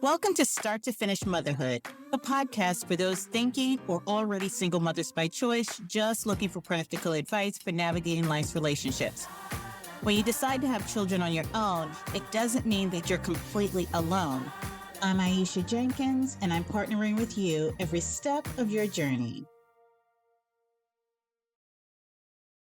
Welcome to Start to Finish Motherhood, a podcast for those thinking or already single mothers by choice, just looking for practical advice for navigating life's relationships. When you decide to have children on your own, it doesn't mean that you're completely alone. I'm Aisha Jenkins, and I'm partnering with you every step of your journey.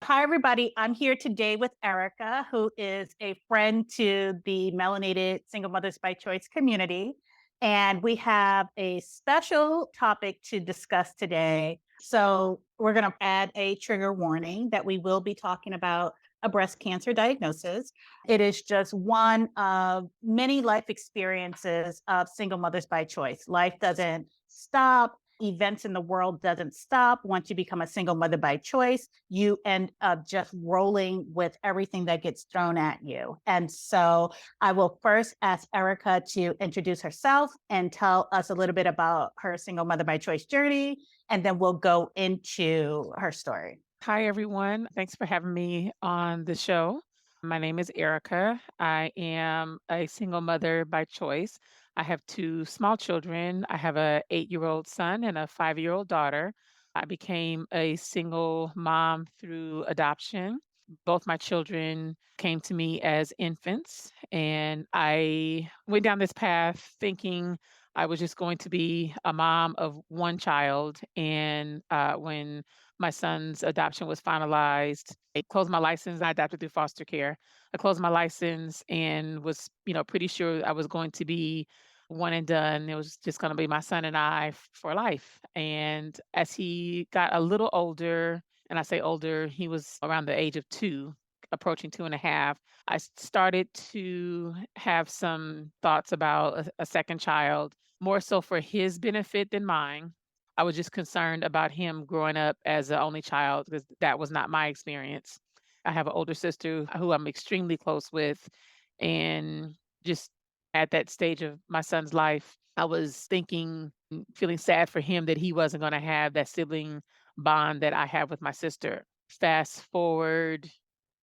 Hi, everybody. I'm here today with Erika, who is a friend to the Melanated Single Mothers by Choice community. And we have a special topic to discuss today. So we're going to add a trigger warning that we will be talking about a breast cancer diagnosis. It is just one of many life experiences of single mothers by choice. Life doesn't stop. Events in the world doesn't stop. Once you become a single mother by choice, you end up just rolling with everything that gets thrown at you. And so I will first ask Erika to introduce herself and tell us a little bit about her single mother by choice journey, and then we'll go into her story. Hi, everyone. Thanks for having me on the show. My name is Erika. I am a single mother by choice. I have two small children. I have a 8-year-old son and a 5-year-old daughter. I became a single mom through adoption. Both my children came to me as infants, and I went down this path thinking I was just going to be a mom of one child. And when my son's adoption was finalized, I closed my license. I adopted through foster care. I closed my license and was, pretty sure I was going to be one and done. It was just going to be my son and I for life. And as he got a little older, and I say older, he was around the age of 2, approaching 2.5. I started to have some thoughts about a second child, more so for his benefit than mine. I was just concerned about him growing up as an only child because that was not my experience. I have an older sister who I'm extremely close with. And just at that stage of my son's life, I was thinking, feeling sad for him that he wasn't going to have that sibling bond that I have with my sister. Fast forward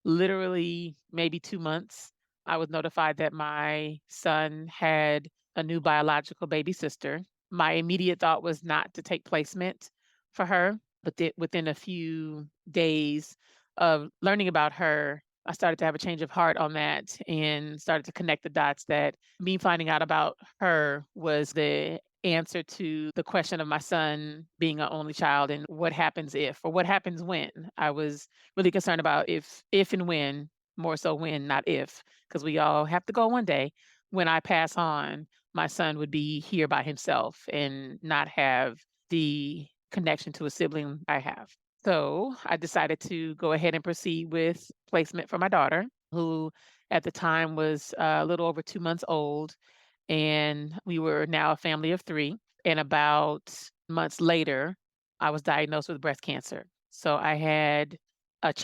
literally maybe 2 months, I was notified that my son had a new biological baby sister. My immediate thought was not to take placement for her, but within a few days of learning about her, I started to have a change of heart on that and started to connect the dots that me finding out about her was the answer to the question of my son being an only child and what happens if, or what happens when. I was really concerned about if and when, more so when, not if, because we all have to go one day. When I pass on, my son would be here by himself and not have the connection to a sibling I have. So I decided to go ahead and proceed with placement for my daughter, who at the time was a little over 2 months old. And we were now a family of 3. And about months later, I was diagnosed with breast cancer. So I had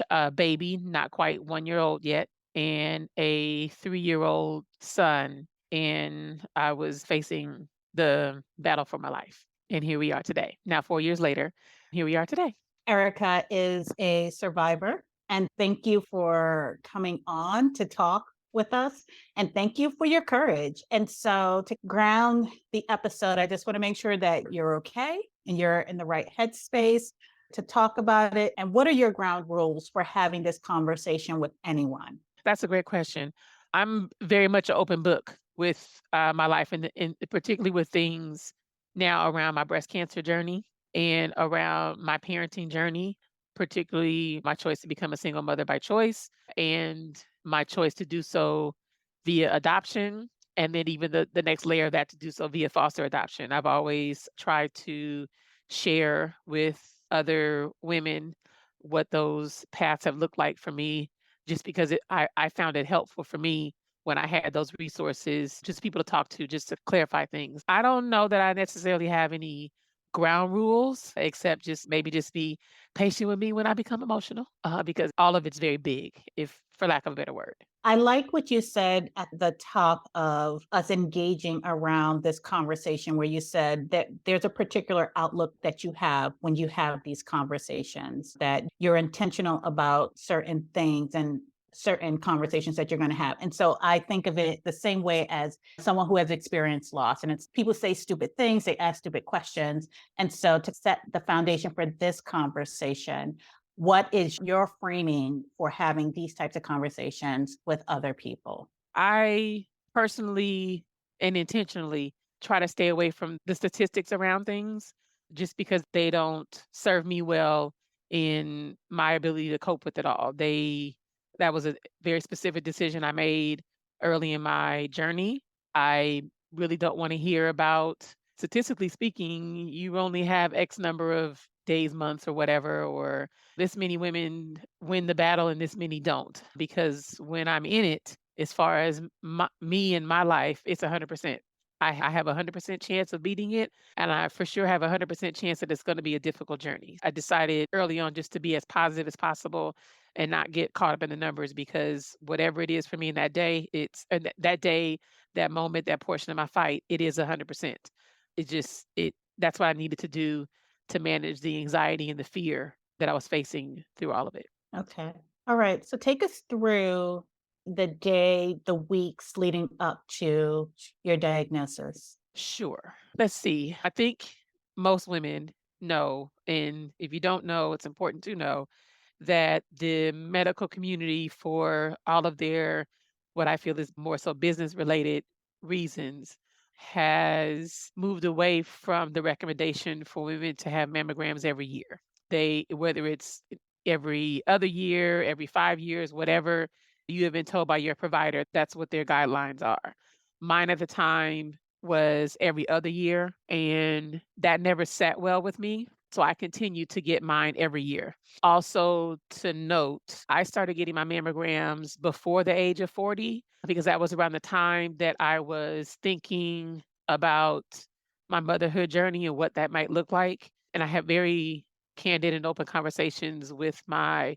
a baby, not quite 1 year old yet, and a 3-year-old son. And I was facing the battle for my life. And here we are today. Now, 4 years later, here we are today. Erika is a survivor, and thank you for coming on to talk with us. And thank you for your courage. And so, to ground the episode, I just want to make sure that you're okay and you're in the right headspace to talk about it. And what are your ground rules for having this conversation with anyone? That's a great question. I'm very much an open book with my life, and particularly with things now around my breast cancer journey and around my parenting journey, particularly my choice to become a single mother by choice and my choice to do so via adoption. And then even the next layer of that to do so via foster adoption. I've always tried to share with other women what those paths have looked like for me, just because I found it helpful for me when I had those resources, just people to talk to, just to clarify things. I don't know that I necessarily have any ground rules, except just maybe just be patient with me when I become emotional, because all of it's very big, if for lack of a better word. I like what you said at the top of us engaging around this conversation, where you said that there's a particular outlook that you have when you have these conversations, that you're intentional about certain things. And certain conversations that you're going to have. And so I think of it the same way as someone who has experienced loss. And it's people say stupid things, they ask stupid questions. And so to set the foundation for this conversation, what is your framing for having these types of conversations with other people? I personally and intentionally try to stay away from the statistics around things just because they don't serve me well in my ability to cope with it all. That was a very specific decision I made early in my journey. I really don't want to hear about, statistically speaking, you only have X number of days, months, or whatever, or this many women win the battle and this many don't. Because when I'm in it, as far as me and my life, it's 100%. I have a 100% chance of beating it, and I for sure have a 100% chance that it's going to be a difficult journey. I decided early on just to be as positive as possible and not get caught up in the numbers, because whatever it is for me in that day, that day, that moment, that portion of my fight, it is 100%. That's what I needed to do to manage the anxiety and the fear that I was facing through all of it. Okay. All right. So take us through the day, the weeks leading up to your diagnosis. Sure. Let's see. I think most women know, and if you don't know, it's important to know that the medical community, for all of their, what I feel is more so business related reasons, has moved away from the recommendation for women to have mammograms every year. Whether it's every other year, every 5 years, whatever you have been told by your provider, that's what their guidelines are. Mine at the time was every other year, and that never sat well with me. So I continued to get mine every year. Also, to note, I started getting my mammograms before the age of 40 because that was around the time that I was thinking about my motherhood journey and what that might look like. And I had very candid and open conversations with my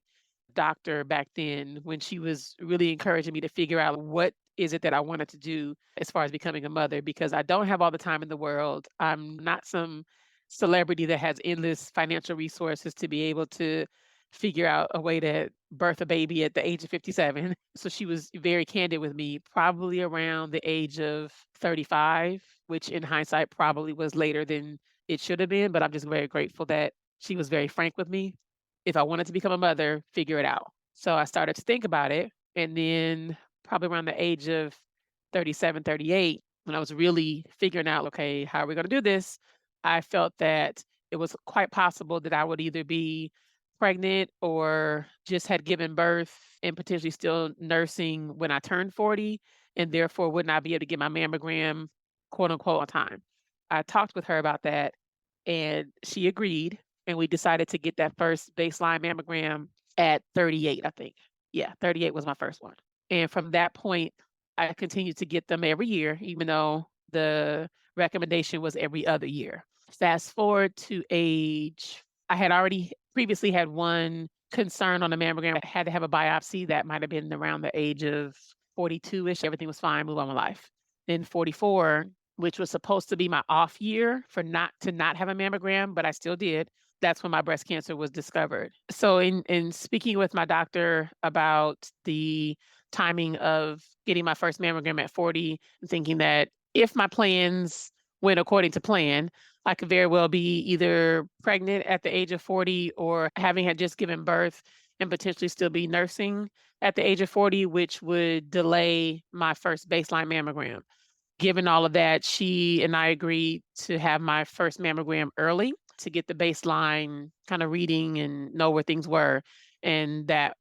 doctor back then when she was really encouraging me to figure out what is it that I wanted to do as far as becoming a mother, because I don't have all the time in the world. I'm not some celebrity that has endless financial resources to be able to figure out a way to birth a baby at the age of 57. So she was very candid with me, probably around the age of 35, which in hindsight probably was later than it should have been. But I'm just very grateful that she was very frank with me. If I wanted to become a mother, figure it out. So I started to think about it. And then probably around the age of 37, 38, when I was really figuring out, okay, how are we going to do this? I felt that it was quite possible that I would either be pregnant or just had given birth and potentially still nursing when I turned 40, and therefore would not be able to get my mammogram, quote unquote, on time. I talked with her about that and she agreed. And we decided to get that first baseline mammogram at 38, I think. Yeah, 38 was my first one. And from that point, I continued to get them every year, even though the recommendation was every other year. Fast forward to age, I had already previously had one concern on the mammogram. I had to have a biopsy. That might have been around the age of 42-ish. Everything was fine, move on with life. Then 44, which was supposed to be my off year for not have a mammogram, but I still did. That's when my breast cancer was discovered. So in speaking with my doctor about the timing of getting my first mammogram at 40, thinking that if my plans went according to plan, I could very well be either pregnant at the age of 40 or having had just given birth and potentially still be nursing at the age of 40, which would delay my first baseline mammogram. Given all of that, she and I agreed to have my first mammogram early to get the baseline kind of reading and know where things were. And that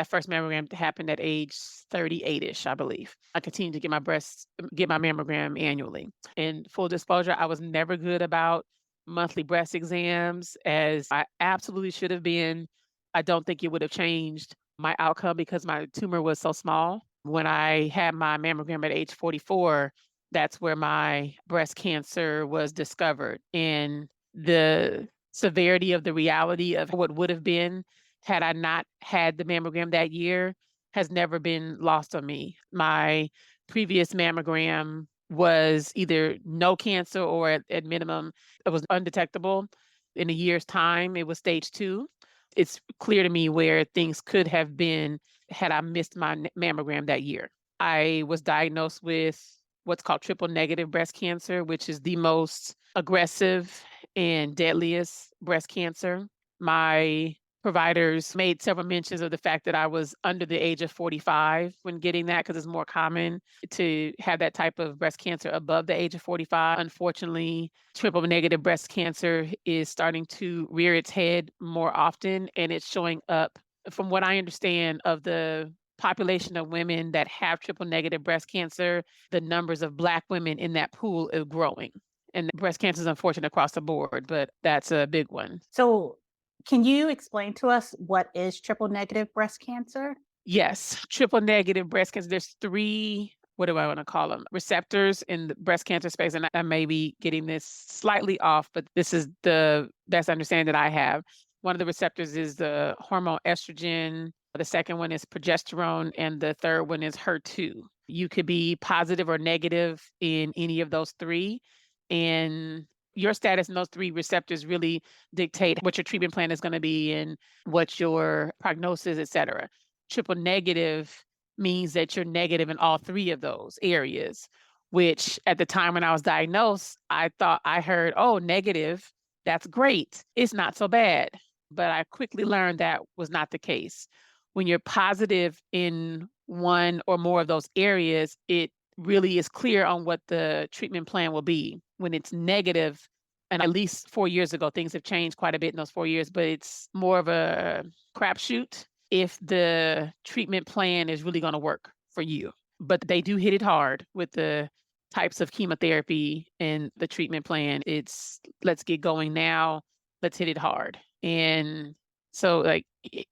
first mammogram happened at age 38-ish, I believe. I continued to get my mammogram annually. And full disclosure, I was never good about monthly breast exams, as I absolutely should have been. I don't think it would have changed my outcome because my tumor was so small. When I had my mammogram at age 44, that's where my breast cancer was discovered. And the severity of the reality of what would have been had I not had the mammogram that year has never been lost on me. My previous mammogram was either no cancer or at minimum, it was undetectable. In a year's time, it was stage 2. It's clear to me where things could have been had I missed my mammogram that year. I was diagnosed with what's called triple negative breast cancer, which is the most aggressive and deadliest breast cancer. My providers made several mentions of the fact that I was under the age of 45 when getting that because it's more common to have that type of breast cancer above the age of 45. Unfortunately, triple negative breast cancer is starting to rear its head more often, and it's showing up, from what I understand, of the population of women that have triple negative breast cancer, the numbers of Black women in that pool is growing. And breast cancer is unfortunate across the board, but that's a big one. So, can you explain to us what is triple negative breast cancer? Yes, triple negative breast cancer. There's 3, what do I wanna call them, receptors in the breast cancer space, and I may be getting this slightly off, but this is the best understanding that I have. One of the receptors is the hormone estrogen, the second one is progesterone, and the third one is HER2. You could be positive or negative in any of those 3, and your status in those 3 receptors really dictate what your treatment plan is gonna be and what your prognosis, et cetera. Triple negative means that you're negative in all 3 of those areas, which at the time when I was diagnosed, I thought I heard, "Oh, negative, that's great. It's not so bad." But I quickly learned that was not the case. When you're positive in one or more of those areas, it really is clear on what the treatment plan will be. When it's negative, and at least 4 years ago, things have changed quite a bit in those 4 years, but it's more of a crapshoot if the treatment plan is really gonna work for you. But they do hit it hard with the types of chemotherapy and the treatment plan. It's, "Let's get going now. Let's hit it hard." And so, like,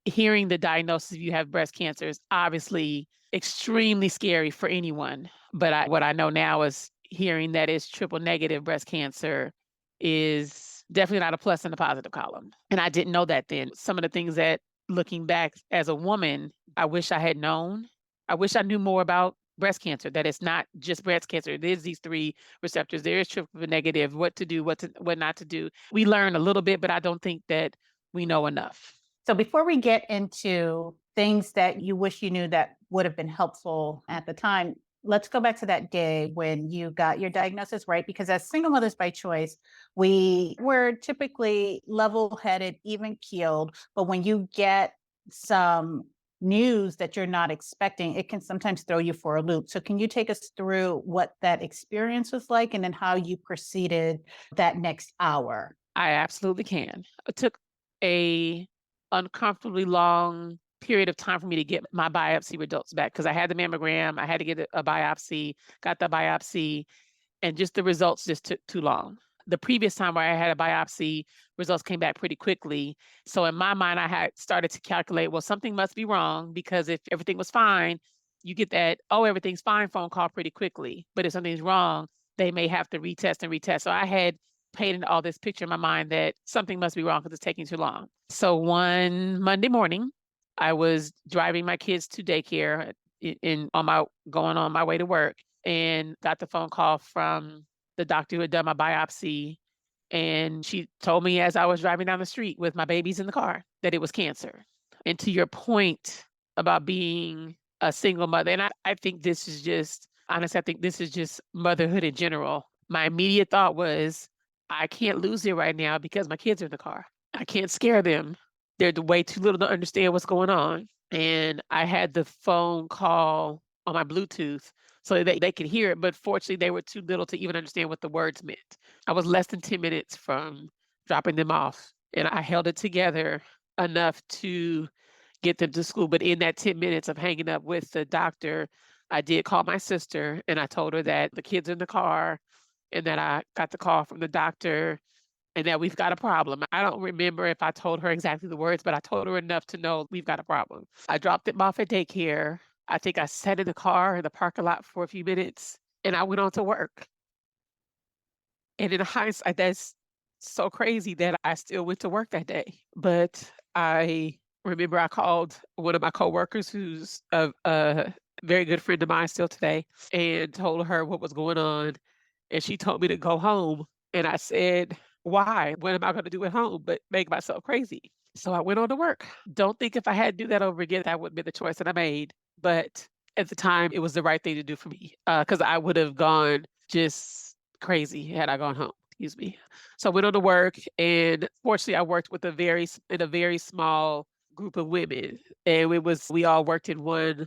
hearing the diagnosis you have breast cancer is obviously extremely scary for anyone, but what I know now is hearing that it's triple negative breast cancer is definitely not a plus in the positive column, and I didn't know that then. Some of the things that, looking back as a woman, I wish I had known. I wish I knew more about breast cancer, that it's not just breast cancer. It is these 3 receptors. There is triple negative, what to do, what not to do. We learn a little bit, but I don't think that we know enough. So, before we get into things that you wish you knew that would have been helpful at the time, let's go back to that day when you got your diagnosis, right? Because as single mothers by choice, we were typically level headed, even keeled. But when you get some news that you're not expecting, it can sometimes throw you for a loop. So, can you take us through what that experience was like and then how you proceeded that next hour? I absolutely can. It took a uncomfortably long period of time for me to get my biopsy results back because I had the mammogram, I had to get a biopsy, got the biopsy, and just the results just took too long. The previous time where I had a biopsy, results came back pretty quickly. So in my mind, I had started to calculate, well, something must be wrong because if everything was fine, you get that, oh, everything's fine phone call pretty quickly. But if something's wrong, they may have to retest and retest. So I had painted all this picture in my mind that something must be wrong because it's taking too long. So one Monday morning, I was driving my kids to daycare in on my going on my way to work and got the phone call from the doctor who had done my biopsy, and she told me as I was driving down the street with my babies in the car that it was cancer. And to your point about being a single mother, and I think this is just, honestly, I think this is just motherhood in general. My immediate thought was, I can't lose it right now because my kids are in the car. I can't scare them. They're way too little to understand what's going on. And I had the phone call on my Bluetooth so they could hear it, but fortunately, they were too little to even understand what the words meant. I was less than 10 minutes from dropping them off, and I held it together enough to get them to school, but in that 10 minutes of hanging up with the doctor, I did call my sister, and I told her that the kids are in the car and that I got the call from the doctor and that we've got a problem. I don't remember if I told her exactly the words, but I told her enough to know we've got a problem. I dropped them off at daycare. I think I sat in the car in the parking lot for a few minutes and I went on to work. And in hindsight, that's so crazy that I still went to work that day. But I remember I called one of my coworkers who's a very good friend of mine still today and told her what was going on. And she told me to go home. And I said, why? What am I going to do at home but make myself crazy? So I went on to work. Don't think if I had to do that over again, that would be the choice that I made. But at the time, it was the right thing to do for me because I would have gone just crazy had I gone home. Excuse me. So I went on to work, and fortunately, I worked with in a very small group of women, and we all worked in one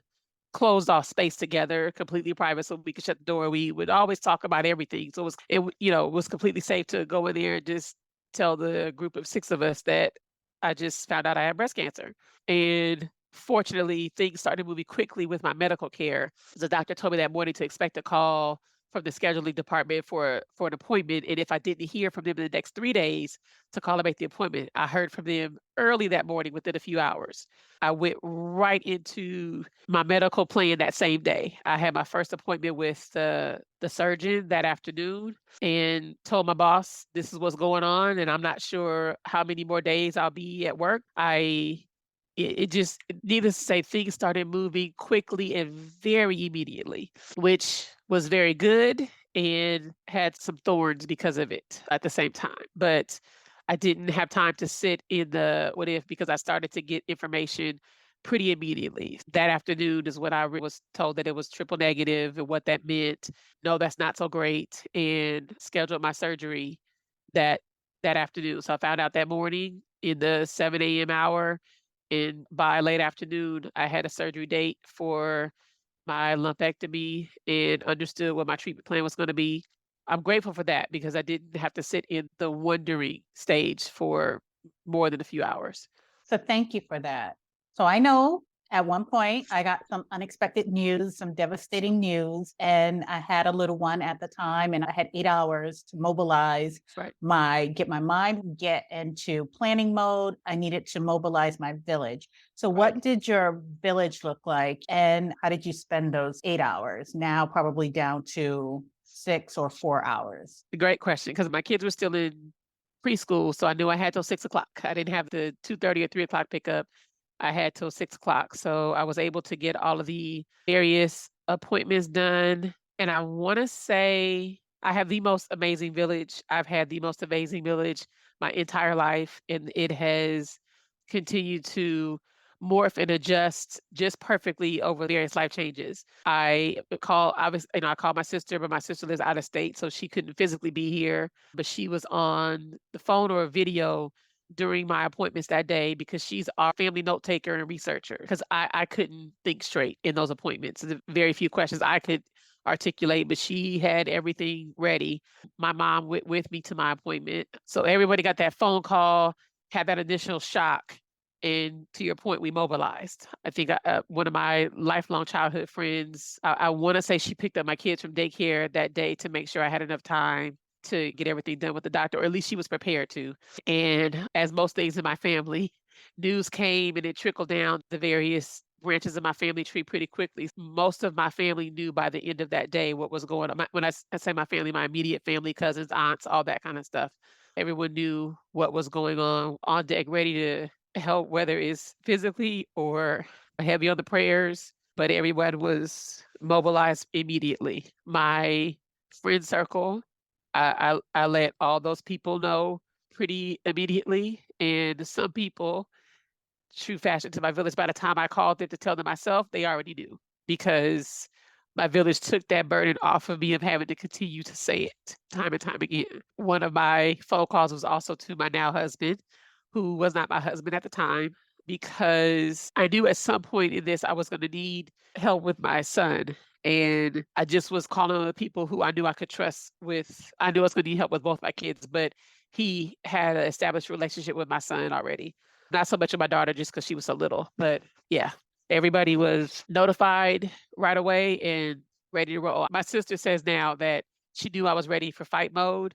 closed off space together, completely private, so we could shut the door. We would always talk about everything. So it was completely safe to go in there and just tell the group of 6 of us that I just found out I had breast cancer. And fortunately, things started moving quickly with my medical care. The doctor told me that morning to expect a call from the scheduling department for an appointment. And if I didn't hear from them in the next 3 days, to call and make the appointment. I heard from them early that morning within a few hours. I went right into my medical plan that same day. I had my first appointment with the surgeon that afternoon and told my boss, this is what's going on, and I'm not sure how many more days I'll be at work. It just, needless to say, things started moving quickly and very immediately, which was very good and had some thorns because of it at the same time. But I didn't have time to sit in the what if because I started to get information pretty immediately. That afternoon is when was told that it was triple negative and what that meant. No, that's not so great, and scheduled my surgery that that afternoon. So I found out that morning in the 7 a.m. hour, and by late afternoon, I had a surgery date for my lumpectomy and understood what my treatment plan was gonna be. I'm grateful for that because I didn't have to sit in the wondering stage for more than a few hours. So thank you for that. So I know at one point I got some unexpected news, some devastating news, and I had a little one at the time, and I had 8 hours to mobilize Right, get my mind get into planning mode. I needed to mobilize my village. So right. what did your village look like, and how did you spend those 8 hours? Now probably down to 6 or 4 hours. Great question, because my kids were still in preschool, so I knew I had till 6 o'clock. I didn't have the 2:30 or 3 o'clock pickup. I had till 6 o'clock, so I was able to get all of the various appointments done, and I wanna say I have the most amazing village. I've had the most amazing village my entire life, and it has continued to morph and adjust just perfectly over various life changes. I called my sister, but my sister lives out of state, so she couldn't physically be here, but she was on the phone or a video during my appointments that day because she's our family note taker and researcher. Because I couldn't think straight in those appointments. The very few questions I could articulate, but she had everything ready. My mom went with me to my appointment. So everybody got that phone call, had that initial shock. And to your point, we mobilized. I think one of my lifelong childhood friends, I want to say she picked up my kids from daycare that day to make sure I had enough time to get everything done with the doctor, or at least she was prepared to. And as most things in my family, news came and it trickled down the various branches of my family tree pretty quickly. Most of my family knew by the end of that day what was going on. When I say my family, my immediate family, cousins, aunts, all that kind of stuff. Everyone knew what was going on deck, ready to help, whether it's physically or heavy on the prayers, but everyone was mobilized immediately. My friend circle, I let all those people know pretty immediately, and some people, true fashion to my village, by the time I called them to tell them myself, they already knew because my village took that burden off of me of having to continue to say it time and time again. One of my phone calls was also to my now husband, who was not my husband at the time, because I knew at some point in this I was going to need help with my son. And I just was calling on the people who I knew I could trust with. I knew I was going to need help with both my kids, but he had an established relationship with my son already. Not so much of my daughter just because she was so little, but yeah, everybody was notified right away and ready to roll. My sister says now that she knew I was ready for fight mode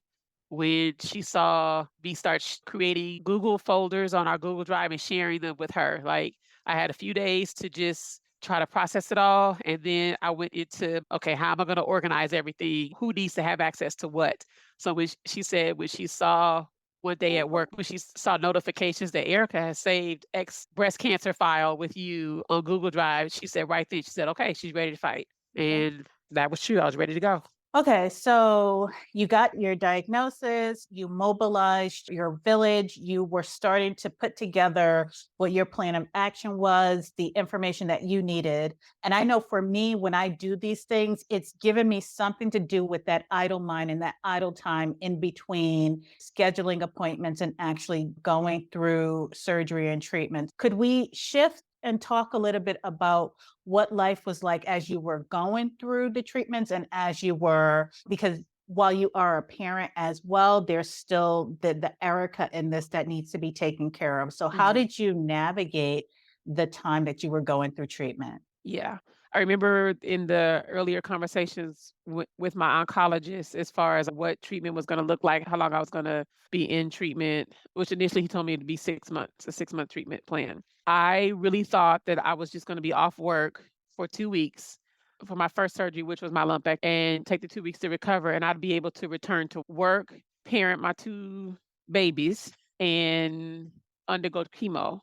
when she saw me start creating Google folders on our Google Drive and sharing them with her. Like, I had a few days to just try to process it all. And then I went into, okay, how am I going to organize everything? Who needs to have access to what? So she said when she saw one day at work, when she saw notifications that Erica has saved X breast cancer file with you on Google Drive, she said right then, she said, okay, she's ready to fight. And that was true. I was ready to go. Okay, so you got your diagnosis, you mobilized your village, you were starting to put together what your plan of action was, the information that you needed. And I know for me, when I do these things, it's given me something to do with that idle mind and that idle time in between scheduling appointments and actually going through surgery and treatment. Could we shift and talk a little bit about what life was like as you were going through the treatments and as you were, because while you are a parent as well, there's still the Erica in this that needs to be taken care of. So how Mhm. did you navigate the time that you were going through treatment? Yeah. I remember in the earlier conversations with my oncologist as far as what treatment was going to look like, how long I was going to be in treatment, which initially he told me to be 6 months, a 6 month treatment plan. I really thought that I was just going to be off work for 2 weeks for my first surgery, which was my lumpectomy, and take the 2 weeks to recover. And I'd be able to return to work, parent my two babies, and undergo chemo.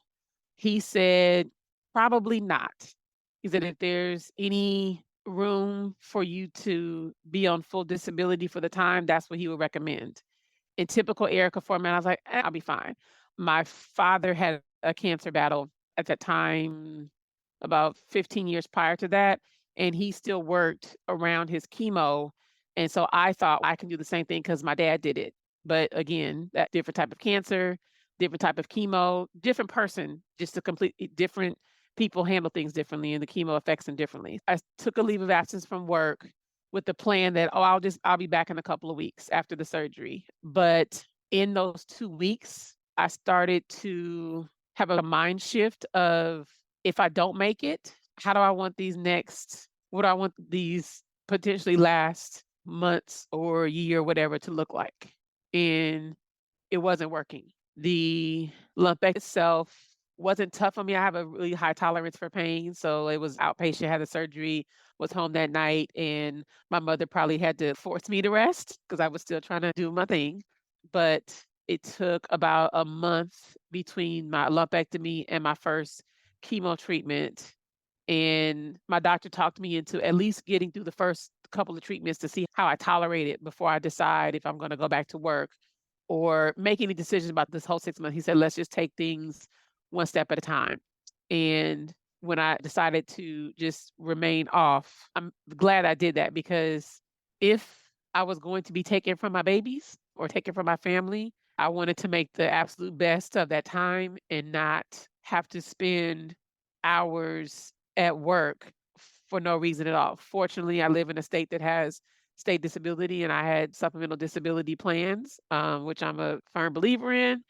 He said, "Probably not." He said, "If there's any room for you to be on full disability for the time, that's what he would recommend." In typical Erica format, I was like, I'll be fine." My father had a cancer battle at that time, about 15 years prior to that, and he still worked around his chemo. And so I thought I can do the same thing because my dad did it. But again, that different type of cancer, different type of chemo, different person, just a completely different people handle things differently and the chemo affects them differently. I took a leave of absence from work with the plan that, oh, I'll be back in a couple of weeks after the surgery. But in those 2 weeks, I started to have a mind shift of, if I don't make it, how do I want what do I want these potentially last months or year, whatever, to look like? And it wasn't working. The lumpectomy itself wasn't tough on me. I have a really high tolerance for pain, so it was outpatient, had the surgery, was home that night, and my mother probably had to force me to rest because I was still trying to do my thing. But it took about a month between my lumpectomy and my first chemo treatment, and my doctor talked me into at least getting through the first couple of treatments to see how I tolerate it before I decide if I'm gonna go back to work or make any decisions about this whole 6 months. He said, "Let's just take things one step at a time." And when I decided to just remain off, I'm glad I did that, because if I was going to be taken from my babies or taken from my family, I wanted to make the absolute best of that time and not have to spend hours at work for no reason at all. Fortunately, I live in a state that has state disability, and I had supplemental disability plans, which I'm a firm believer in,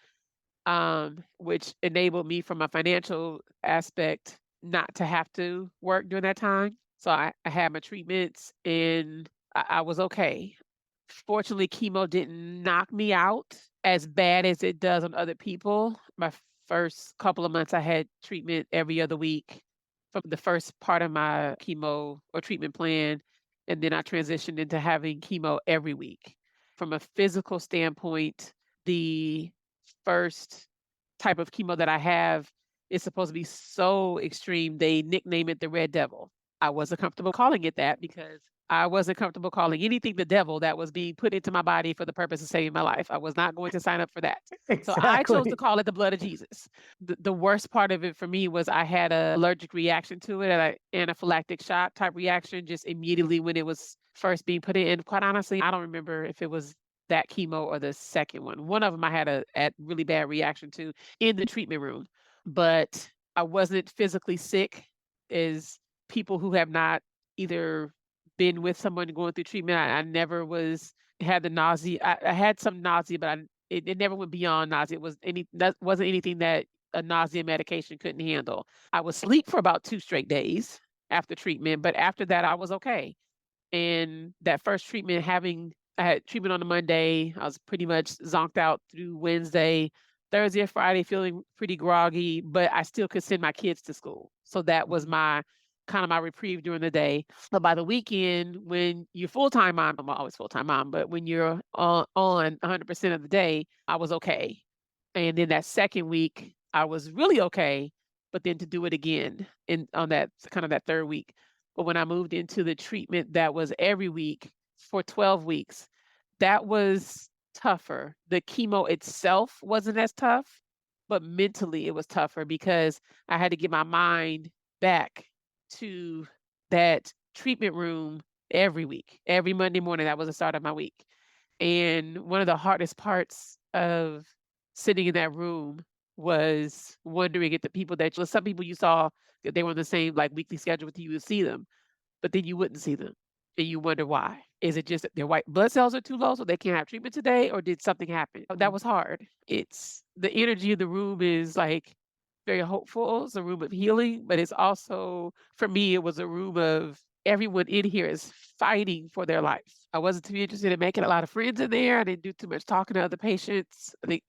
which enabled me from a financial aspect not to have to work during that time. So I had my treatments and I was okay. Fortunately, chemo didn't knock me out as bad as it does on other people. My first couple of months, I had treatment every other week from the first part of my chemo or treatment plan, and then I transitioned into having chemo every week. From a physical standpoint, the first type of chemo that I have is supposed to be so extreme, they nickname it the Red Devil. I wasn't comfortable calling it that because I wasn't comfortable calling anything the devil that was being put into my body for the purpose of saving my life. I was not going to sign up for that. So I chose to Exactly. call it the blood of Jesus. The worst part of it for me was I had an allergic reaction to it, an anaphylactic shock type reaction just immediately when it was first being put in. And quite honestly, I don't remember if it was that chemo or the second one. One of them I had a really bad reaction to in the treatment room, but I wasn't physically sick as people who have not either been with someone going through treatment. I never had the nausea. I had some nausea, but it never went beyond nausea. That wasn't anything that a nausea medication couldn't handle. I would sleep for about 2 straight days after treatment, but after that I was okay. And that first treatment, I had treatment on a Monday. I was pretty much zonked out through Wednesday, Thursday or Friday, feeling pretty groggy, but I still could send my kids to school. So that was my kind of my reprieve during the day. But by the weekend, when you're full-time mom, I'm always full-time mom, but when you're on 100% of the day, I was okay. And then that second week, I was really okay, but then to do it again in on that kind of that third week. But when I moved into the treatment that was every week, for 12 weeks. That was tougher. The chemo itself wasn't as tough, but mentally it was tougher because I had to get my mind back to that treatment room every week. Every Monday morning, that was the start of my week. And one of the hardest parts of sitting in that room was wondering if the people that some people you saw that they were on the same like weekly schedule with you, you would see them, but then you wouldn't see them, and you wonder why. Is it just that their white blood cells are too low, so they can't have treatment today, or did something happen? That Mm. was hard. It's the energy of the room is, like, very hopeful. It's a room of healing, but it's also for me, it was a room of everyone in here is fighting for their life. I wasn't too interested in making a lot of friends in there. I didn't do too much talking to other patients. I think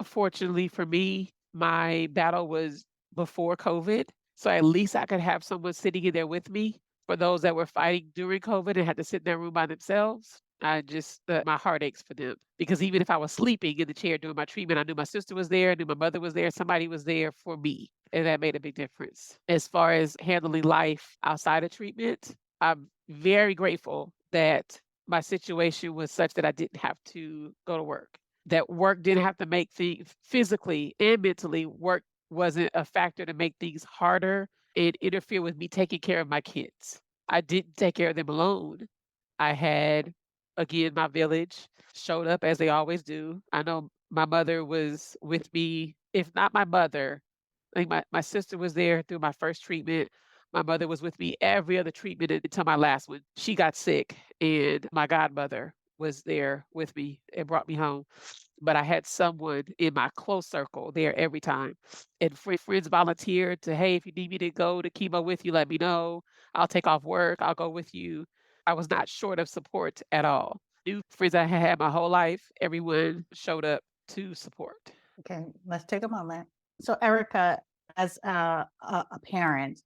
fortunately for me, my battle was before COVID, so at least I could have someone sitting in there with me for those that were fighting during COVID and had to sit in that room by themselves. I just my heart aches for them because even if I was sleeping in the chair doing my treatment, I knew my sister was there, I knew my mother was there, somebody was there for me, and that made a big difference. As far as handling life outside of treatment, I'm very grateful that my situation was such that I didn't have to go to work. That work didn't have to make things physically and mentally, work wasn't a factor to make things harder and interfere with me taking care of my kids. I didn't take care of them alone. I had, again, my village showed up as they always do. I know my mother was with me, if not my mother, I think my sister was there through my first treatment. My mother was with me every other treatment until my last one. She got sick, and my godmother was there with me and brought me home. But I had someone in my close circle there every time. And friends volunteered to, hey, if you need me to go to chemo with you, let me know. I'll take off work. I'll go with you. I was not short of support at all. New friends I had had my whole life, everyone showed up to support. Okay, let's take a moment. So, Erica, as a parent,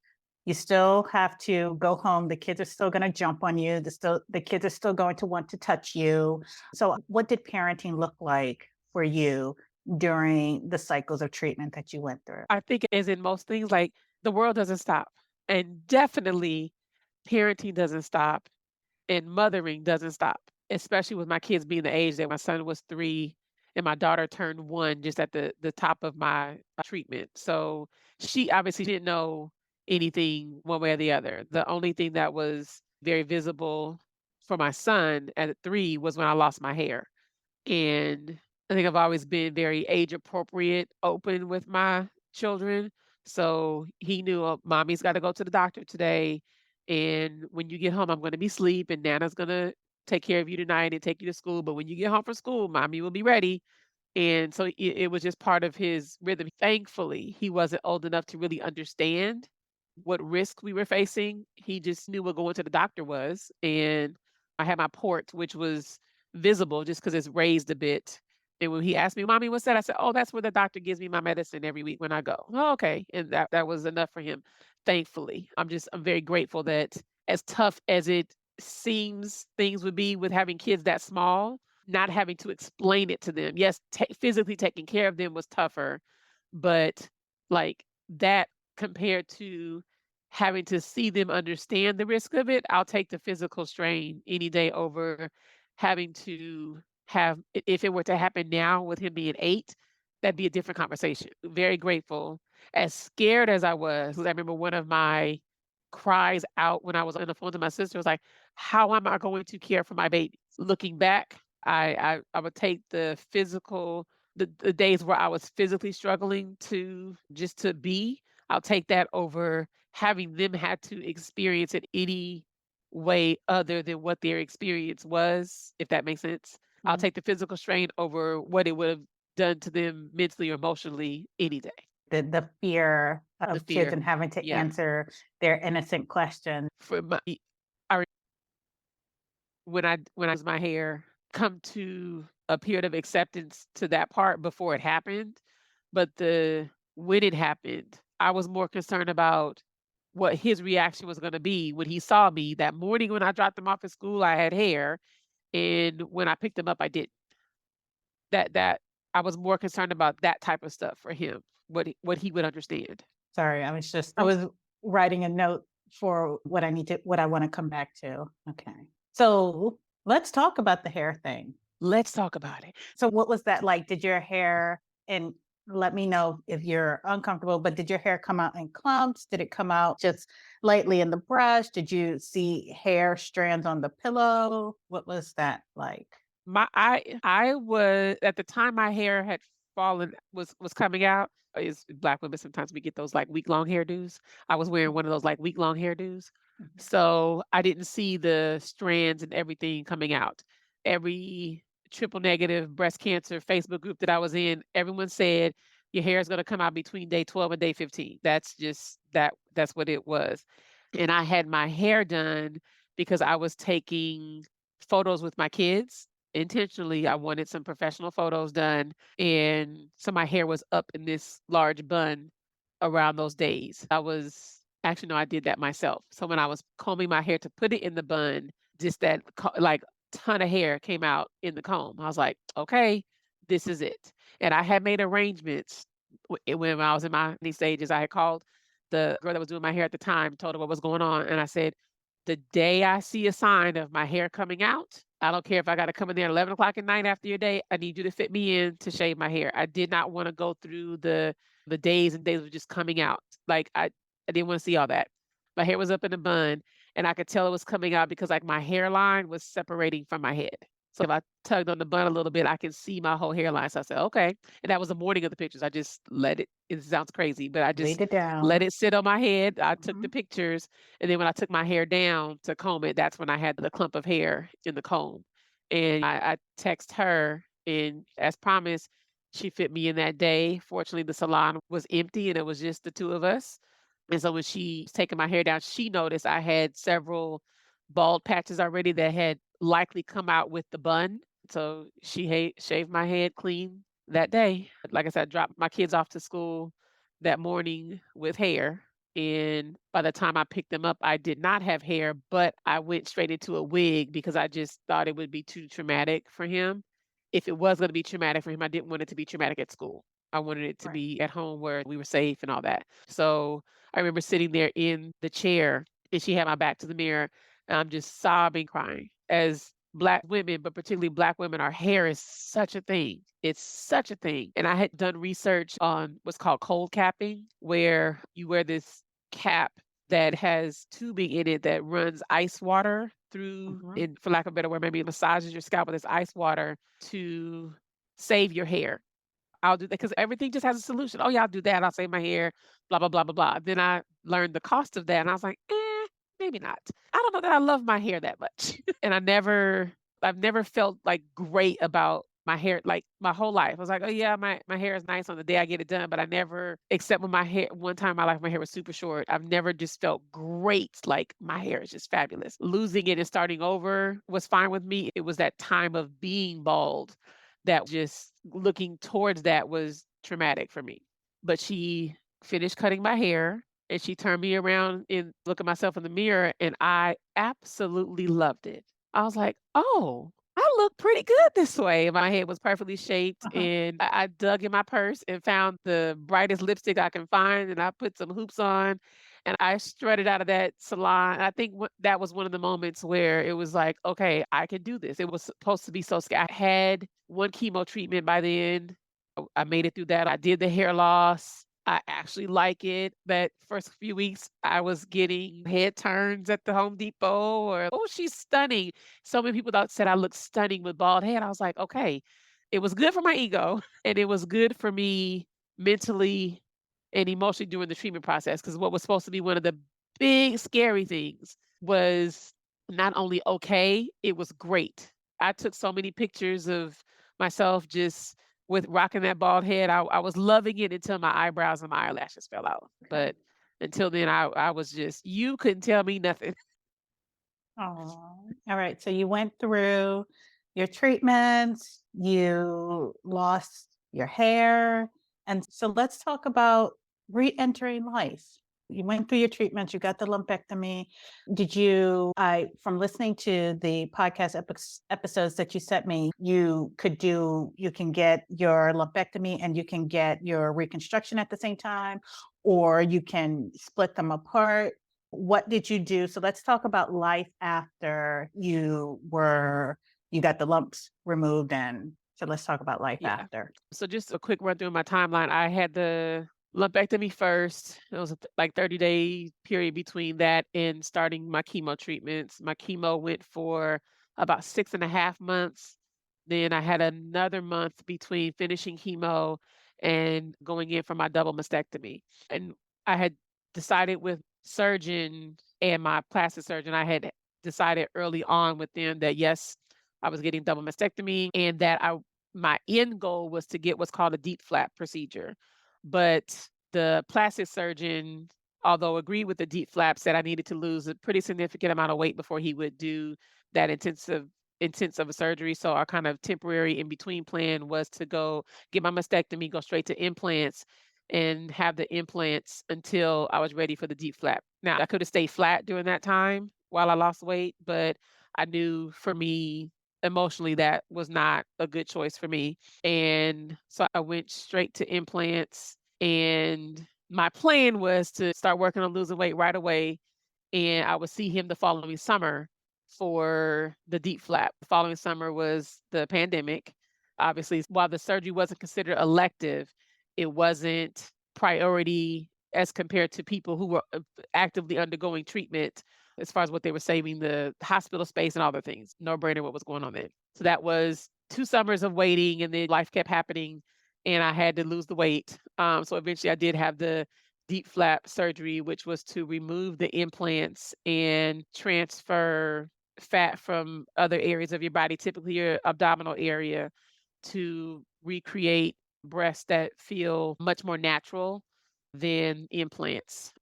you still have to go home. The kids are still going to jump on you. The kids are still going to want to touch you. So, what did parenting look like for you during the cycles of treatment that you went through? I think as in most things, like the world doesn't stop. And definitely parenting doesn't stop and mothering doesn't stop, especially with my kids being the age that my son was 3 and my daughter turned 1 just at the top of my treatment. So she obviously didn't know anything one way or the other. The only thing that was very visible for my son at 3 was when I lost my hair. And I think I've always been very age appropriate, open with my children. So he knew, mommy's got to go to the doctor today. And when you get home, I'm going to be asleep, and Nana's going to take care of you tonight and take you to school. But when you get home from school, mommy will be ready. And so it was just part of his rhythm. Thankfully, he wasn't old enough to really understand what risk we were facing. He just knew what going to the doctor was. And I had my port, which was visible just because it's raised a bit. And when he asked me, Mommy, what's that? I said, Oh, that's where the doctor gives me my medicine every week when I go. Oh, okay. And that was enough for him, thankfully. I'm very grateful that as tough as it seems things would be with having kids that small, not having to explain it to them. Yes, physically taking care of them was tougher, but like that compared to having to see them understand the risk of it, I'll take the physical strain any day over having to have if it were to happen now with him being 8, that'd be a different conversation. Very grateful. As scared as I was, 'cause I remember one of my cries out when I was on the phone to my sister was like, "How am I going to care for my baby?" Looking back, I would take the physical the days where I was physically struggling to just to be, I'll take that over having them had to experience it any way other than what their experience was, if that makes sense. I'll Mhm. take the physical strain over what it would have done to them mentally or emotionally any day. The fear The of kids fear. and having to Yeah. answer their innocent questions. For my I when I was my hair come to a period of acceptance to that part before it happened, but the when it happened, I was more concerned about what his reaction was gonna be when he saw me. That morning when I dropped him off at school, I had hair, and when I picked him up, I didn't. That I was more concerned about that type of stuff for him, what he would understand. Sorry, I was writing a note for what I want to come back to. Okay. So Let's talk about the hair thing. Let's talk about it. So what was that like? Did your hair and let me know if you're uncomfortable, but did your hair come out in clumps? Did it come out just lightly in the brush? Did you see hair strands on the pillow? What was that like? I was at the time my hair had fallen was coming out. Is black women sometimes we get those like week long hairdos. I was wearing one of those like week long hairdos. Mhm. So I didn't see the strands and everything coming out. Every triple negative breast cancer Facebook group that I was in, everyone said your hair is going to come out between day 12 and day 15. That's just that's what it was. And I had my hair done because I was taking photos with my kids. Intentionally, I wanted some professional photos done, and so my hair was up in this large bun around those days. I was actually, no, I did that myself. So when I was combing my hair to put it in the bun, just that like ton of hair came out in the comb. I was like, okay, this is it. And I had made arrangements when I was in my these stages. I had called the girl that was doing my hair at the time, told her what was going on, and I said, the day I see a sign of my hair coming out, I don't care if I gotta come in there at 11 o'clock at night after your day, I need you to fit me in to shave my hair. I did not wanna go through the days and days of just coming out. Like, I didn't wanna see all that. My hair was up in a bun, and I could tell it was coming out because, like, my hairline was separating from my head. So if I tugged on the bun a little bit, I can see my whole hairline. So I said, "Okay." And that was the morning of the pictures. I just let it sounds crazy, but I just Laid it let down. it sit on my head. I took the Mhm. pictures, and then when I took my hair down to comb it, that's when I had the clump of hair in the comb. And I text her, and as promised, she fit me in that day. Fortunately, the salon was empty and it was just the two of us. And so when she was taking my hair down, she noticed I had several bald patches already that had likely come out with the bun. So she shaved my head clean that day. Like I said, I dropped my kids off to school that morning with hair. And by the time I picked them up, I did not have hair, but I went straight into a wig because I just thought it would be too traumatic for him. If it was going to be traumatic for him, I didn't want it to be traumatic at school. I wanted it to Right. be at home where we were safe and all that. So I remember sitting there in the chair and she had my back to the mirror and I'm just sobbing, crying. As Black women, but particularly Black women, our hair is such a thing. It's such a thing. And I had done research on what's called cold capping, where you wear this cap that has tubing in it that runs ice water through, Mhm. in for lack of a better word, maybe massages your scalp with this ice water to save your hair. I'll do that because everything just has a solution. "Oh, yeah, I'll do that. I'll save my hair, blah, blah, blah, blah, blah." Then I learned the cost of that, and I was like, maybe not. I don't know that I love my hair that much." And I've never felt, like, great about my hair, like, my whole life. I was like, "Oh, yeah, my hair is nice on the day I get it done," but I never except when my hair one time in my life, my hair was super short. I've never just felt great, like, my hair is just fabulous. Losing it and starting over was fine with me. It was that time of being bald that just looking towards that was traumatic for me. But she finished cutting my hair and she turned me around and look at myself in the mirror and I absolutely loved it. I was like, "Oh, I look pretty good this way." My head was perfectly shaped Uh-huh. and I dug in my purse and found the brightest lipstick I can find and I put some hoops on and I strutted out of that salon. I think that was one of the moments where it was like, okay, I can do this. It was supposed to be so scary. I had one chemo treatment by then. I made it through that. I did the hair loss. I actually like it. That first few weeks, I was getting head turns at the Home Depot or, oh, she's stunning. So many people thought said I looked stunning with bald head. I was like, okay, it was good for my ego and it was good for me mentally and emotionally during the treatment process. Because what was supposed to be one of the big scary things was not only okay, it was great. I took so many pictures of myself just with rocking that bald head. I was loving it until my eyebrows and my eyelashes fell out. Okay. But until then, I was just you couldn't tell me nothing. Oh, all right. So you went through your treatments, you lost your hair. And so let's talk about re-entering life. You went through your treatments, you got the lumpectomy. Did you, from listening to the podcast episodes that you sent me, you can get your lumpectomy and you can get your reconstruction at the same time, or you can split them apart. What did you do? So let's talk about life after you got the lumps removed, and so let's talk about life Yeah. after. So just a quick run through my timeline. I had the lumpectomy first. It was a 30-day period between that and starting my chemo treatments. My chemo went for about 6.5 months. Then I had another month between finishing chemo and going in for my double mastectomy. And I had decided with surgeon and my plastic surgeon, I had decided early on with them that yes, I was getting double mastectomy and that my end goal was to get what's called a deep flap procedure. But the plastic surgeon, although agreed with the deep flap, said I needed to lose a pretty significant amount of weight before he would do that intensive surgery. So our kind of temporary in between plan was to go get my mastectomy, go straight to implants and have the implants until I was ready for the deep flap. Now I could have stayed flat during that time while I lost weight, but I knew for me emotionally that was not a good choice for me. And so I went straight to implants and my plan was to start working on losing weight right away and I would see him the following summer for the deep flap. The following summer was the pandemic. Obviously, while the surgery wasn't considered elective, it wasn't priority as compared to people who were actively undergoing treatment as far as what they were saving the hospital space and all the things. No brainer what was going on then. So that was 2 summers of waiting and then life kept happening and I had to lose the weight. So eventually I did have the deep flap surgery, which was to remove the implants and transfer fat from other areas of your body, typically your abdominal area, to recreate breasts that feel much more natural than implants.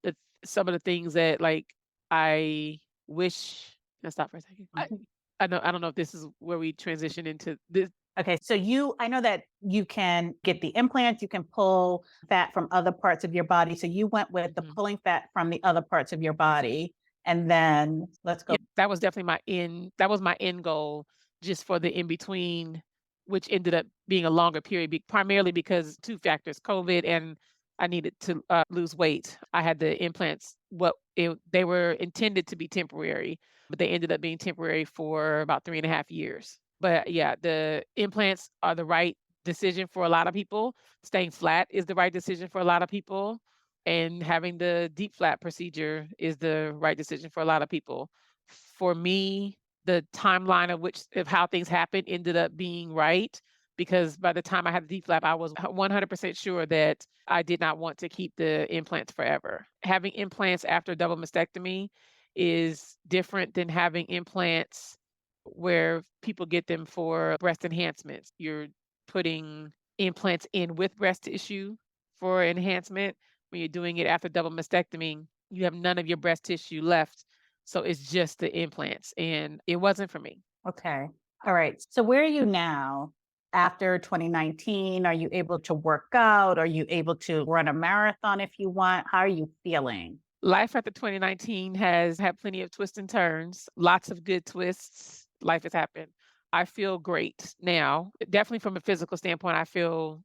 Some of the things that like I wish. Let's stop for a second. Mhm. I don't know if this is where we transition into this. Okay, so I know that you can get the implants, you can pull fat from other parts of your body. So you went with the Mhm. pulling fat from the other parts of your body. And then let's Yeah, go. that was definitely my end goal just for the in between, which ended up being a longer period, primarily because 2 factors, COVID and I needed to, lose weight. I had the implants, they were intended to be temporary, but they ended up being temporary for about 3.5 years. But yeah, the implants are the right decision for a lot of people. Staying flat is the right decision for a lot of people, and having the deep flap procedure is the right decision for a lot of people. For me, the timeline of how things happened ended up being right because by the time I had the deep flap, I was 100% sure that I did not want to keep the implants forever. Having implants after double mastectomy is different than having implants where people get them for breast enhancements. You're putting implants in with breast tissue for enhancement. When you're doing it after double mastectomy, you have none of your breast tissue left, so it's just the implants, and it wasn't for me. Okay. All right. So where are you now after 2019? Are you able to work out? Are you able to run a marathon if you want? How are you feeling? Life after 2019 has had plenty of twists and turns, lots of good twists. Life has happened. I feel great now. Definitely from a physical standpoint, I feel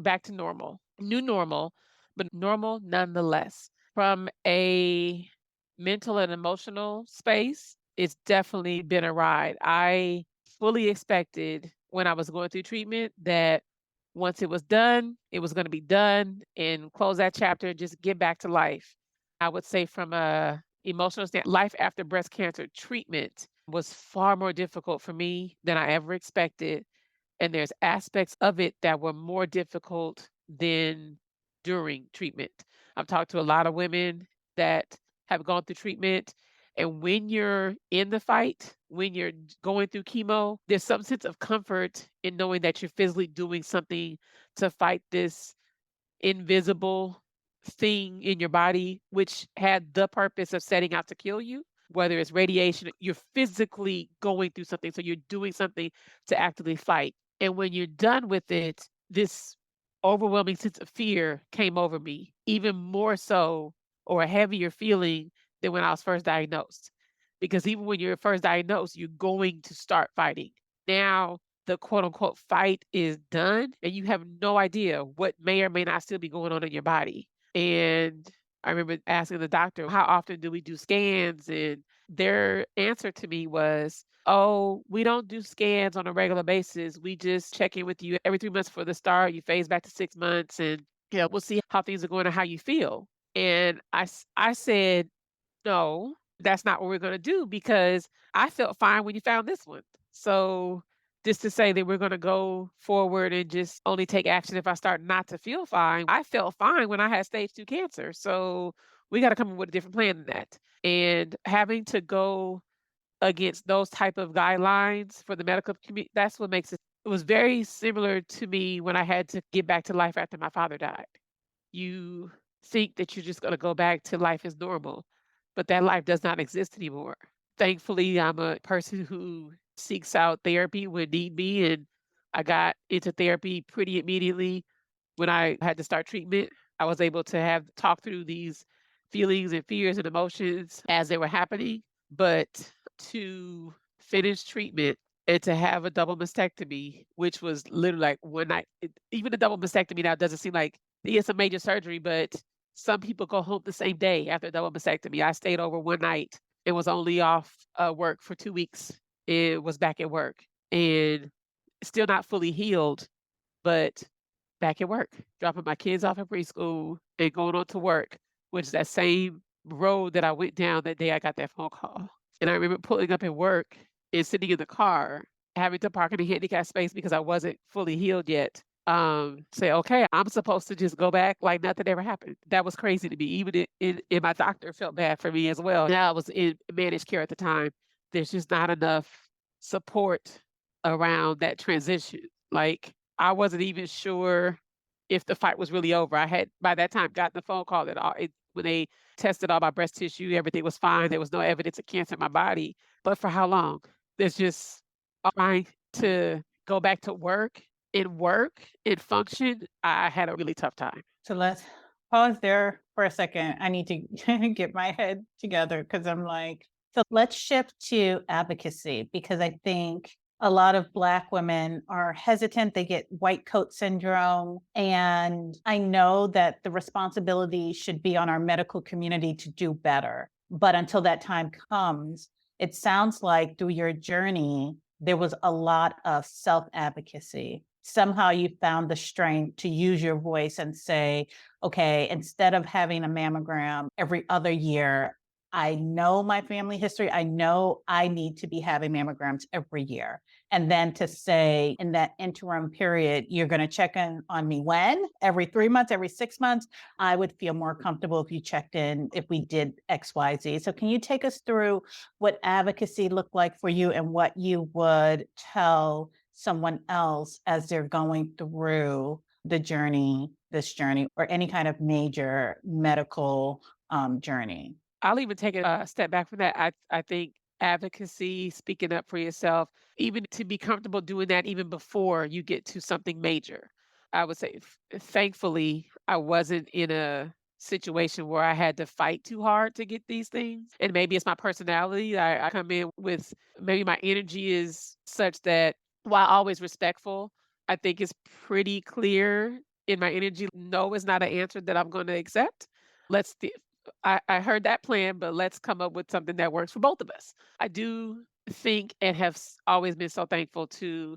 back to normal. New normal, but normal nonetheless. From a mental and emotional space, it's definitely been a ride. I fully expected when I was going through treatment that once it was done, it was going to be done and close that chapter and just get back to life. I would say from a emotional life after breast cancer treatment was far more difficult for me than I ever expected, and there's aspects of it that were more difficult than during treatment. I've talked to a lot of women that have gone through treatment, and when you're in the fight, when you're going through chemo, there's some sense of comfort in knowing that you're physically doing something to fight this invisible thing in your body, which had the purpose of setting out to kill you, whether it's radiation, you're physically going through something. So you're doing something to actively fight. And when you're done with it, this overwhelming sense of fear came over me, even more so or a heavier feeling than when I was first diagnosed. Because even when you're first diagnosed, you're going to start fighting. Now, the quote unquote fight is done and you have no idea what may or may not still be going on in your body. And I remember asking the doctor, how often do we do scans? And their answer to me was, oh, we don't do scans on a regular basis. We just check in with you every 3 months for the start. You phase back to 6 months and yeah, we'll see how things are going and how you feel. And I said, no, that's not what we're gonna do because I felt fine when you found this one. So just to say that we're gonna go forward and just only take action if I start not to feel fine. I felt fine when I had stage 2 cancer. So we gotta come up with a different plan than that. And having to go against those type of guidelines for the medical community, that's what makes it was very similar to me when I had to get back to life after my father died. You think that you're just gonna go back to life as normal, but that life does not exist anymore. Thankfully, I'm a person who seeks out therapy when need be, and I got into therapy pretty immediately when I had to start treatment. I was able to have talk through these feelings and fears and emotions as they were happening, but to finish treatment and to have a double mastectomy, which was literally like one night. Even a double mastectomy now doesn't seem like it's a major surgery, but some people go home the same day after a double mastectomy. I stayed over one night and was only off work for 2 weeks. It was back at work and still not fully healed, but back at work, dropping my kids off at preschool and going on to work, which is that same road that I went down that day I got that phone call. And I remember pulling up at work and sitting in the car, having to park in a handicapped space because I wasn't fully healed yet. Say, okay, I'm supposed to just go back like nothing ever happened. That was crazy to me. Even in my doctor felt bad for me as well. Now I was in managed care at the time. There's just not enough support around that transition. Like I wasn't even sure if the fight was really over. I had by that time gotten the phone call that when they tested all my breast tissue, everything was fine. There was no evidence of cancer in my body. But for how long? There's just trying to go back to work and function. I had a really tough time. So let's pause there for a second. I need to get my head together because I'm like, so let's shift to advocacy because I think a lot of Black women are hesitant. They get white coat syndrome. And I know that the responsibility should be on our medical community to do better. But until that time comes, it sounds like through your journey, there was a lot of self advocacy. Somehow you found the strength to use your voice and say, okay, instead of having a mammogram every other year, I know my family history. I know I need to be having mammograms every year. And then to say in that interim period, you're going to check in on me when? Every 3 months, every 6 months? I would feel more comfortable if you checked in if we did XYZ. So, can you take us through what advocacy looked like for you and what you would tell someone else as they're going through this journey, or any kind of major medical journey? I'll even take a step back from that. I think advocacy, speaking up for yourself, even to be comfortable doing that even before you get to something major. I would say, thankfully, I wasn't in a situation where I had to fight too hard to get these things. And maybe it's my personality. I come in with maybe my energy is such that while always respectful, I think it's pretty clear in my energy. No is not an answer that I'm going to accept. Let's I heard that plan, but let's come up with something that works for both of us. I do think and have always been so thankful to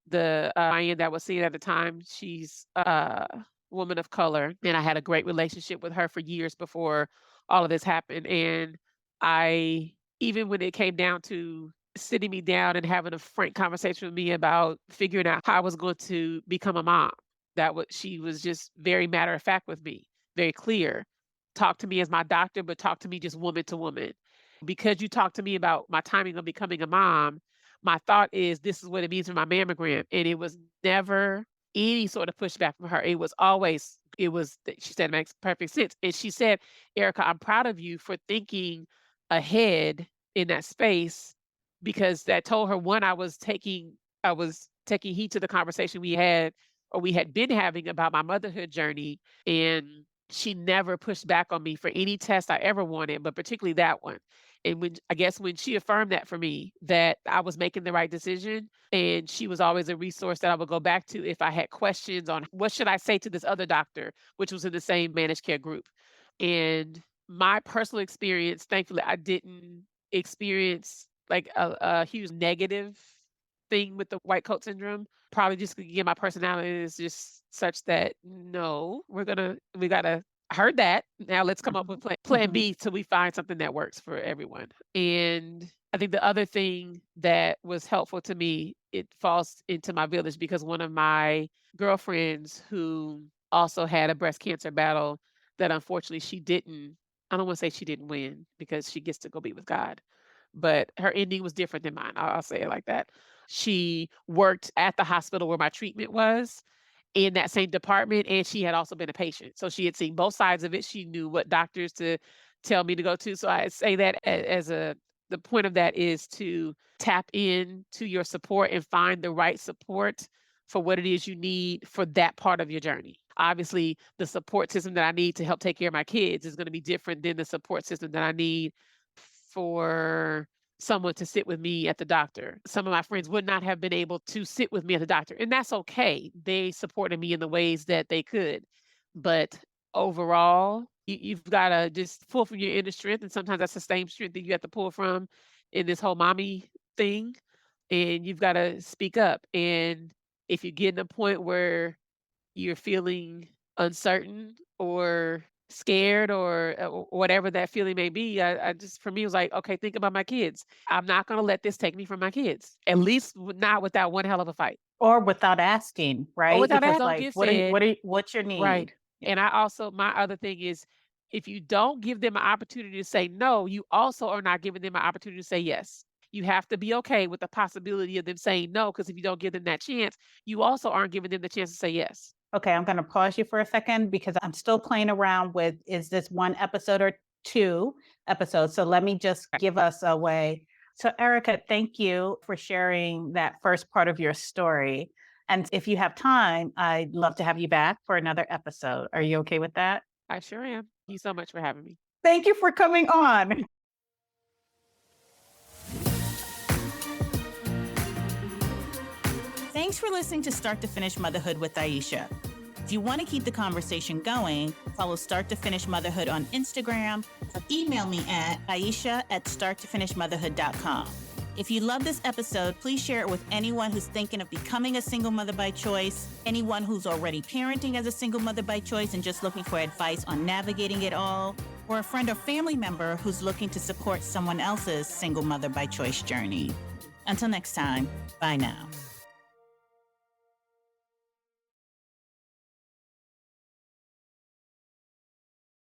the Ryan that was seen at the time. She's a woman of color, and I had a great relationship with her for years before all of this happened. And I, even when it came down to sitting me down and having a frank conversation with me about figuring out how I was going to become a mom, she was just very matter of fact with me, very clear. Talk to me as my doctor, but talk to me just woman to woman. Because you talked to me about my timing of becoming a mom, my thought is this is what it means for my mammogram. And it was never any sort of pushback from her. It was always, she said, it makes perfect sense. And she said, Erica, I'm proud of you for thinking ahead in that space because that told her one, I was taking heed to the conversation we had or we had been having about my motherhood journey. And she never pushed back on me for any test I ever wanted, but particularly that one. And when she affirmed that for me, that I was making the right decision, and she was always a resource that I would go back to if I had questions on what should I say to this other doctor, which was in the same managed care group. And my personal experience, thankfully, I didn't experience like a huge negative thing with the white coat syndrome. Probably just again, my personality is just such that no, we gotta heard that. Now let's come up with Mhm. plan Mhm. B till we find something that works for everyone. And I think the other thing that was helpful to me, it falls into my village because one of my girlfriends who also had a breast cancer battle that unfortunately she didn't, I don't want to say she didn't win because she gets to go be with God, but her ending was different than mine. I'll say it like that. She worked at the hospital where my treatment was in that same department, and she had also been a patient. So she had seen both sides of it. She knew what doctors to tell me to go to. So I say that as a the point of that is to tap in to your support and find the right support for what it is you need for that part of your journey. Obviously, the support system that I need to help take care of my kids is going to be different than the support system that I need for someone to sit with me at the doctor. Some of my friends would not have been able to sit with me at the doctor, and that's okay. They supported me in the ways that they could. But overall, you've got to just pull from your inner strength. And sometimes that's the same strength that you have to pull from in this whole mommy thing. And you've got to speak up. And if you get in a point where you're feeling uncertain or scared or whatever that feeling may be, I just for me it was like, okay, think about my kids. I'm not going to let this take me from my kids. At least not without one hell of a fight. Or without asking, Or right? without that, Because don't like, get fed. what's your Right. need? Yeah. And I also my other thing is if you don't give them an opportunity to say no, you also are not giving them an opportunity to say yes. You have to be okay with the possibility of them saying no, because if you don't give them that chance, you also aren't giving them the chance to say yes. Okay, I'm gonna pause you for a second because I'm still playing around with, is this 1 episode or 2 episodes? So let me just Right. give us a way. So Erica, thank you for sharing that first part of your story. And if you have time, I'd love to have you back for another episode. Are you okay with that? I sure am. Thank you so much for having me. Thank you for coming on. Thanks for listening to Start to Finish Motherhood with Aisha. If you want to keep the conversation going, follow Start to Finish Motherhood on Instagram or email me at aisha@starttofinishmotherhood.com. If you love this episode, please share it with anyone who's thinking of becoming a single mother by choice, anyone who's already parenting as a single mother by choice and just looking for advice on navigating it all, or a friend or family member who's looking to support someone else's single mother by choice journey. Until next time, bye now.